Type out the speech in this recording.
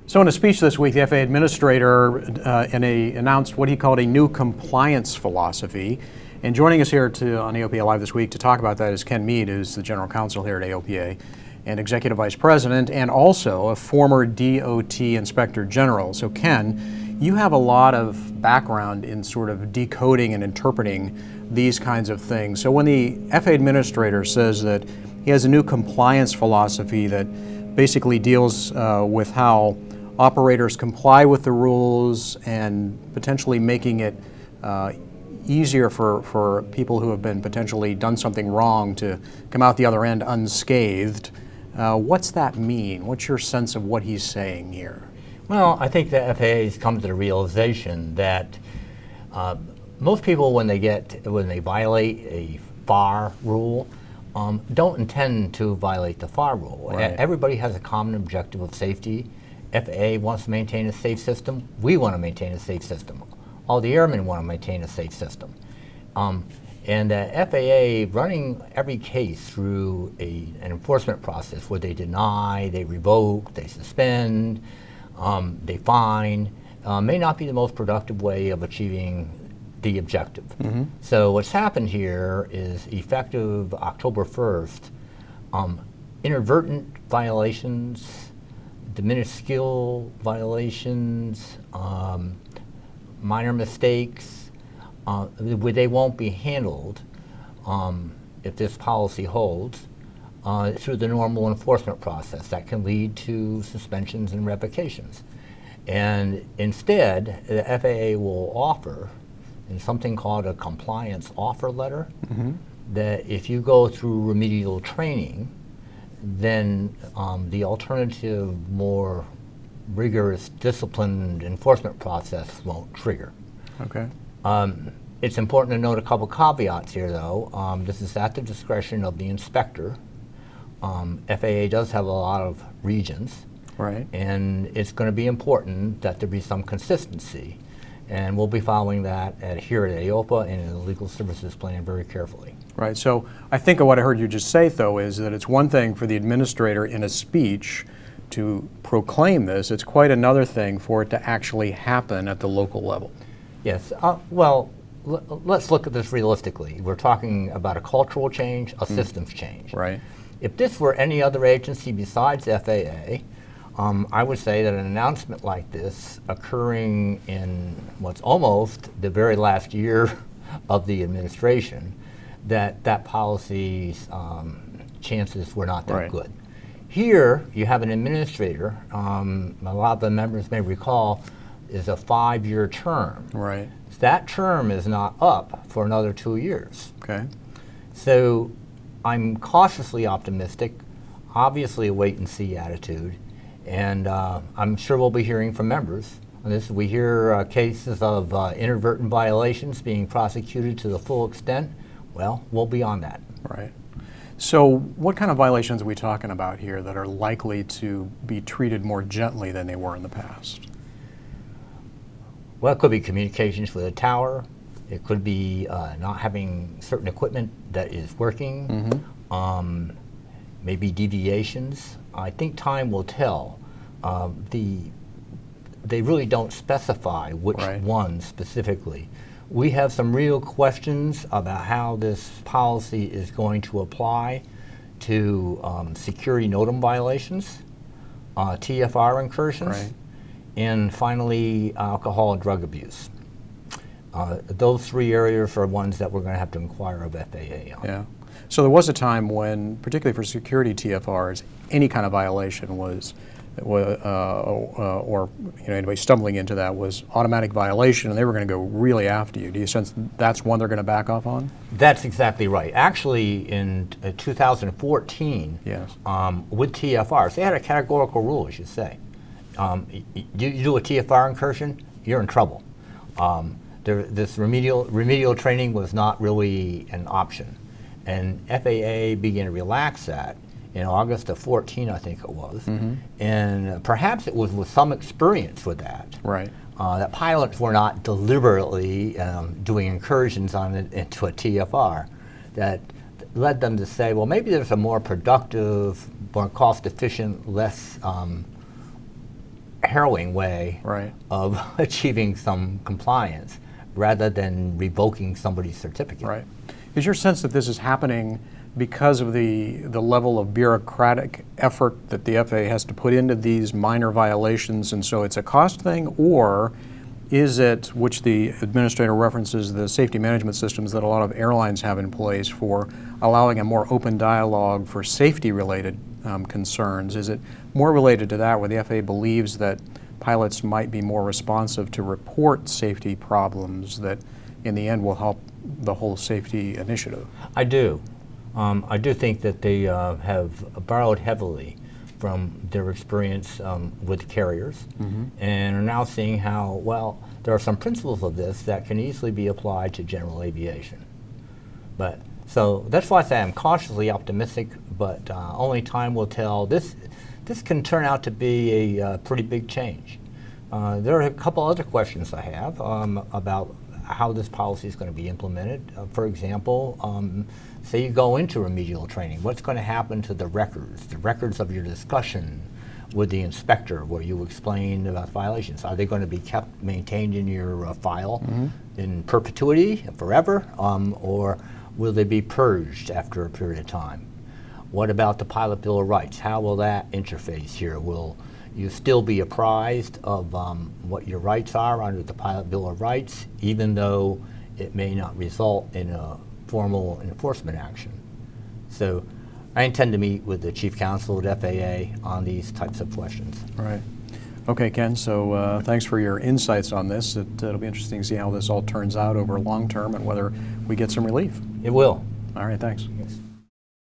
So in a speech this week, the FAA administrator announced what he called a new compliance philosophy. And joining us here on AOPA Live this week to talk about that is Ken Mead, who's the general counsel here at AOPA and executive vice president, and also a former DOT inspector general. So Ken, you have a lot of background in sort of decoding and interpreting these kinds of things. So when the FAA administrator says that he has a new compliance philosophy that basically deals with how operators comply with the rules and potentially making it easier for people who have been potentially done something wrong to come out the other end unscathed. What's that mean? What's your sense of what he's saying here? Well, I think the FAA has come to the realization that most people, when they violate a FAR rule, don't intend to violate the FAR rule. Right. Everybody has a common objective of safety. FAA wants to maintain a safe system. We want to maintain a safe system. All the airmen want to maintain a safe system. And the FAA running every case through an enforcement process where they deny, they revoke, they suspend, they fine, may not be the most productive way of achieving the objective. Mm-hmm. So what's happened here is effective October 1st, inadvertent violations, diminished skill violations, minor mistakes, they won't be handled if this policy holds through the normal enforcement process that can lead to suspensions and revocations. And instead, the FAA will offer in something called a compliance offer letter, mm-hmm. that if you go through remedial training, then the alternative, more rigorous, disciplined enforcement process won't trigger. Okay. It's important to note a couple caveats here, though. This is at the discretion of the inspector. FAA does have a lot of regions, right? And it's going to be important that there be some consistency. And we'll be following that here at AOPA and in the Legal Services Plan very carefully. Right. So I think what I heard you just say, though, is that it's one thing for the administrator in a speech to proclaim this. It's quite another thing for it to actually happen at the local level. Yes. Let's look at this realistically. We're talking about a cultural change, a systems change. Right. If this were any other agency besides FAA, I would say that an announcement like this occurring in what's almost the very last year of the administration, that policy's chances were not that right. good. Here, you have an administrator, a lot of the members may recall, is a 5-year term. Right. That term is not up for another 2 years. Okay. So I'm cautiously optimistic, obviously a wait-and-see attitude, and I'm sure we'll be hearing from members on this. We hear cases of inadvertent violations being prosecuted to the full extent. Well, we'll be on that. Right. So what kind of violations are we talking about here that are likely to be treated more gently than they were in the past? Well, it could be communications with a tower. It could be not having certain equipment that is working. Mm-hmm. Maybe deviations. I think time will tell. They really don't specify which right. one specifically. We have some real questions about how this policy is going to apply to security NOTAM violations, TFR incursions, right. and finally alcohol and drug abuse. Those 3 areas are ones that we're going to have to inquire of FAA on. Yeah. So there was a time when, particularly for security TFRs, any kind of violation was or anybody stumbling into that was automatic violation, and they were going to go really after you. Do you sense that's one they're going to back off on? That's exactly right. Actually, in 2014, yes. With TFRs, they had a categorical rule, as you say. You do a TFR incursion, you're in trouble. This remedial training was not really an option. And FAA began to relax that in August of 14, I think it was. Mm-hmm. And perhaps it was with some experience with that. Right. That pilots were not deliberately doing incursions into a TFR that led them to say, well, maybe there's a more productive, more cost-efficient, less harrowing way Right. of achieving some compliance rather than revoking somebody's certificate. Right. Is your sense that this is happening because of the level of bureaucratic effort that the FAA has to put into these minor violations, and so it's a cost thing, or is it, which the administrator references, the safety management systems that a lot of airlines have in place for allowing a more open dialogue for safety-related concerns? Is it more related to that, where the FAA believes that pilots might be more responsive to report safety problems that in the end will help the whole safety initiative? I do. I do think that they have borrowed heavily from their experience with carriers, and are now seeing how, well, there are some principles of this that can easily be applied to general aviation. But so that's why I say I'm cautiously optimistic, but only time will tell. This can turn out to be a pretty big change. There are a couple other questions I have about how this policy is going to be implemented. For example, say you go into remedial training, what's going to happen to the records of your discussion with the inspector where you explain about violations? Are they going to be kept maintained in your file in perpetuity, forever, or will they be purged after a period of time? What about the Pilot Bill of Rights? How will that interface here? Will you still be apprised of what your rights are under the Pilot Bill of Rights, even though it may not result in a formal enforcement action? So I intend to meet with the Chief Counsel at FAA on these types of questions. Right. Okay, Ken, so thanks for your insights on this. It'll be interesting to see how this all turns out over long term and whether we get some relief. It will. All right, thanks. Yes.